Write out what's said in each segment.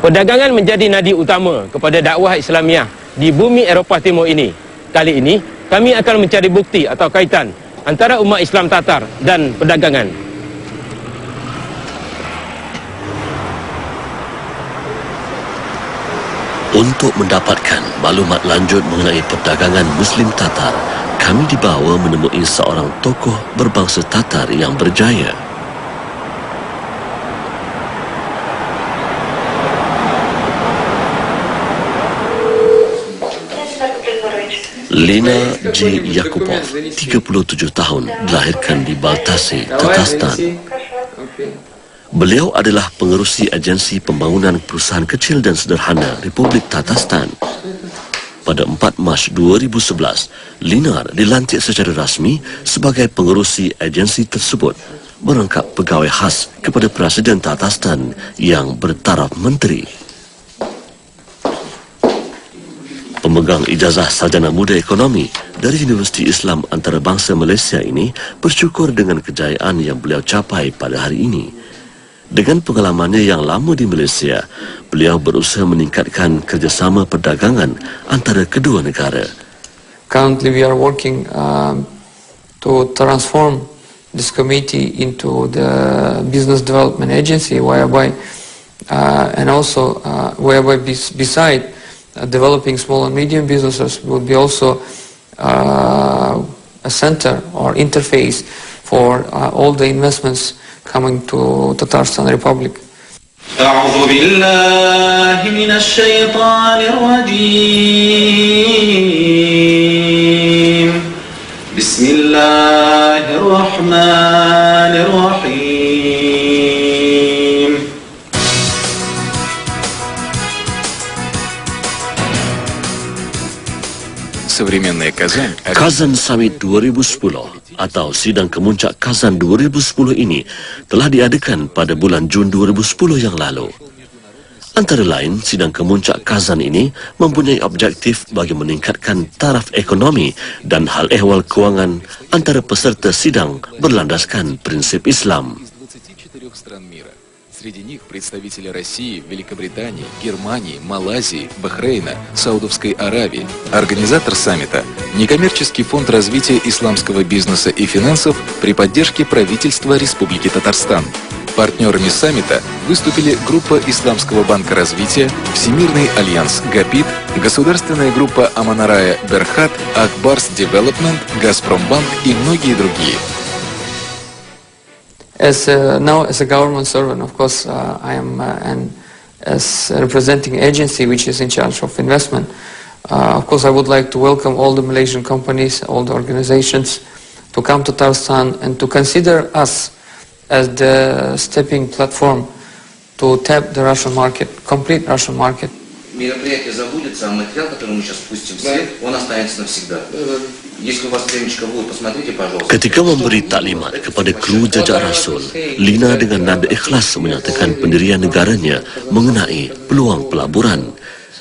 Perdagangan menjadi nadi utama kepada dakwah Islamiah di bumi Eropah Timur ini. Kali ini, kami akan mencari bukti atau kaitan antara umat Islam Tatar dan perdagangan. Untuk mendapatkan maklumat lanjut mengenai perdagangan Muslim Tatar, kami dibawa menemui seorang tokoh berbangsa Tatar yang berjaya. Lina G. Yakubov, 37 tahun, dilahirkan di Baltasi, Tatarstan. Beliau adalah pengerusi agensi pembangunan perusahaan kecil dan sederhana Republik Tatarstan. Pada 4 Mac 2011, Linar dilantik secara rasmi sebagai pengerusi agensi tersebut, merangkap pegawai khas kepada Presiden Tatarstan yang bertaraf menteri. Pemegang ijazah sarjana muda ekonomi dari Universiti Islam Antarabangsa Malaysia ini bersyukur dengan kejayaan yang beliau capai pada hari ini. Dengan pengalamannya yang lama di Malaysia, beliau berusaha meningkatkan kerjasama perdagangan antara kedua negara. Currently we are working to transform this committee into the business development agency, whereby beside developing small and medium businesses will be also a center or interface for all the investments coming to Tatarstan Republic. أعوذ بالله من الشيطان الرجيم بسم الله الرحمن الرحيم. Kazan Summit 2010 atau Sidang Kemuncak Kazan 2010 ini telah diadakan pada bulan Jun 2010 yang lalu. Antara lain, Sidang Kemuncak Kazan ini mempunyai objektif bagi meningkatkan taraf ekonomi dan hal ehwal kewangan antara peserta sidang berlandaskan prinsip Islam. Среди них представители России, Великобритании, Германии, Малайзии, Бахрейна, Саудовской Аравии. Организатор саммита – Некоммерческий фонд развития исламского бизнеса и финансов при поддержке правительства Республики Татарстан. Партнерами саммита выступили группа Исламского банка развития, Всемирный альянс ГАПИТ, государственная группа Аманарая Берхат, Акбарс Девелопмент, Газпромбанк и многие другие. Now as a government servant, of course, I am as representing agency which is in charge of investment. Of course, I would like to welcome all the Malaysian companies, all the organizations to come to Tatarstan and to consider us as the stepping platform to tap the Russian market, complete Russian market. Мероприятие забудется, а материал, который мы сейчас пустим в свет, он останется навсегда. Если у вас времечко будет, посмотрите, пожалуйста. Ketika memberi taklimat kepada kru jajak Rasul, Lina dengan nada ikhlas menyatakan pendirian negaranya mengenai peluang pelaburan.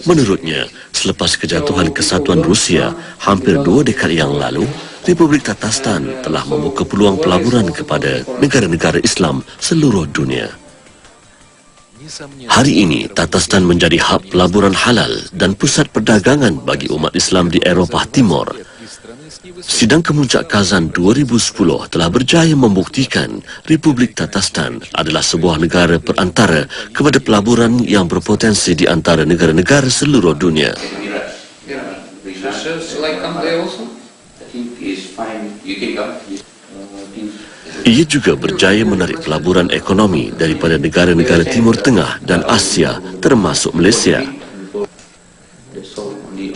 Menurutnya, selepas kejatuhan kesatuan Rusia hampir 2 dekad yang lalu, Republik Tatarstan telah membuka peluang pelaburan kepada negara-negara Islam seluruh dunia. Hari ini, Tatarstan menjadi hub pelaburan halal dan pusat perdagangan bagi umat Islam di Eropah Timur. Sidang Kemuncak Kazan 2010 telah berjaya membuktikan Republik Tatarstan adalah sebuah negara perantara kepada pelaburan yang berpotensi di antara negara-negara seluruh dunia. Ia juga berjaya menarik pelaburan ekonomi daripada negara-negara Timur Tengah dan Asia termasuk Malaysia.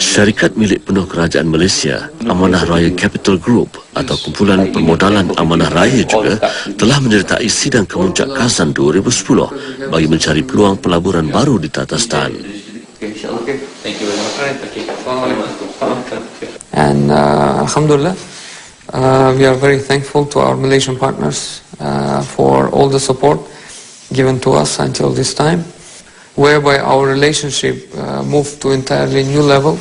Syarikat milik penuh kerajaan Malaysia, Amanah Raya Capital Group atau kumpulan permodalan Amanah Raya juga telah menyertai Sidang Kemuncak Kazan 2010 bagi mencari peluang pelaburan baru di Tatarstan. And Alhamdulillah, we are very thankful to our Malaysian partners for all the support given to us until this time, whereby our relationship moved to entirely new level,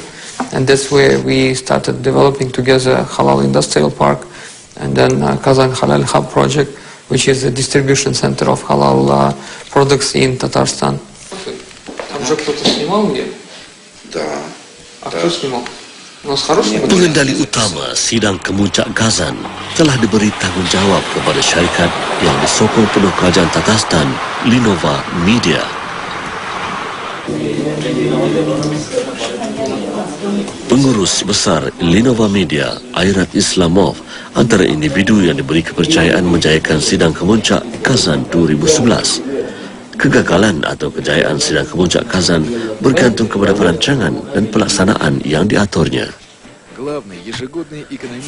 and that's where we started developing together Halal Industrial Park and then Kazan Halal Hub project, which is a distribution center of halal products in Tatarstan. Уже кто-то снимал где? Да. А кто снимал? У нас хороший Pengendali utama sidang kemuncak Kazan telah diberi tanggungjawab kepada syarikat yang disokong penuh kerajaan Tatarstan, Linova Media. Pengurus besar Linova Media, Airat Islamov, antara individu yang diberi kepercayaan menjayakan sidang kemuncak Kazan 2011. Kegagalan atau kejayaan sidang kemuncak Kazan bergantung kepada perancangan dan pelaksanaan yang diaturnya.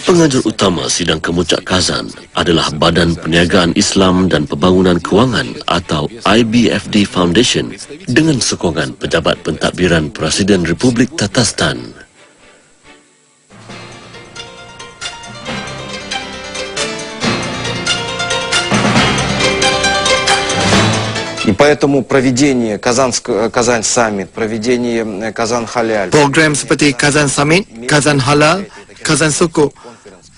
Penganjur utama sidang kemuncak Kazan adalah Badan Perniagaan Islam dan Pembangunan Kewangan atau IBFD Foundation dengan sokongan Pejabat Pentadbiran Presiden Republik Tatarstan. И поэтому проведение Казань Саммит, проведение Казан Халяль. Program seperti Kazan Summit, Kazan Halal, Kazan Sukuk,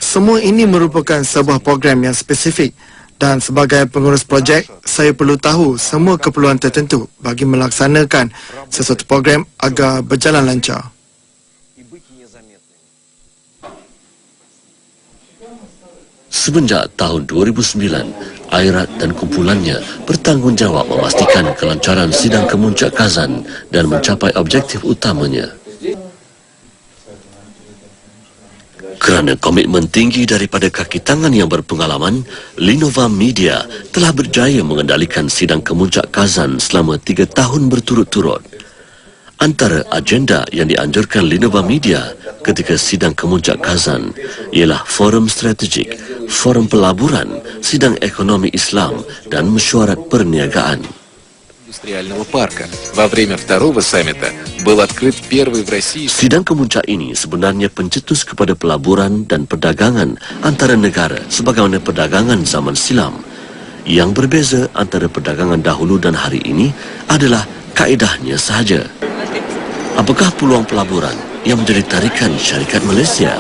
semua ini merupakan sebuah program yang spesifik dan sebagai pengurus projek, saya perlu tahu semua keperluan tertentu bagi melaksanakan sesuatu program agar berjalan lancar. Semenjak tahun 2009, Airat dan kumpulannya bertanggungjawab memastikan kelancaran sidang kemuncak Kazan dan mencapai objektif utamanya. Kerana komitmen tinggi daripada kaki tangan yang berpengalaman, Linova Media telah berjaya mengendalikan sidang kemuncak Kazan selama 3 tahun berturut-turut. Antara agenda yang dianjurkan Linova Media ketika sidang kemuncak Kazan ialah forum strategik, forum pelaburan, sidang ekonomi Islam dan mesyuarat perniagaan. Индустриального парка. Во время второго саммита был открыт первый в России... Sidang kemuncak ini sebenarnya pencetus kepada pelaburan dan perdagangan antara negara sebagaimana perdagangan zaman silam. Yang berbeza antara perdagangan dahulu dan hari ini adalah kaedahnya sahaja. Apakah peluang pelaburan yang menjadi tarikan syarikat Malaysia?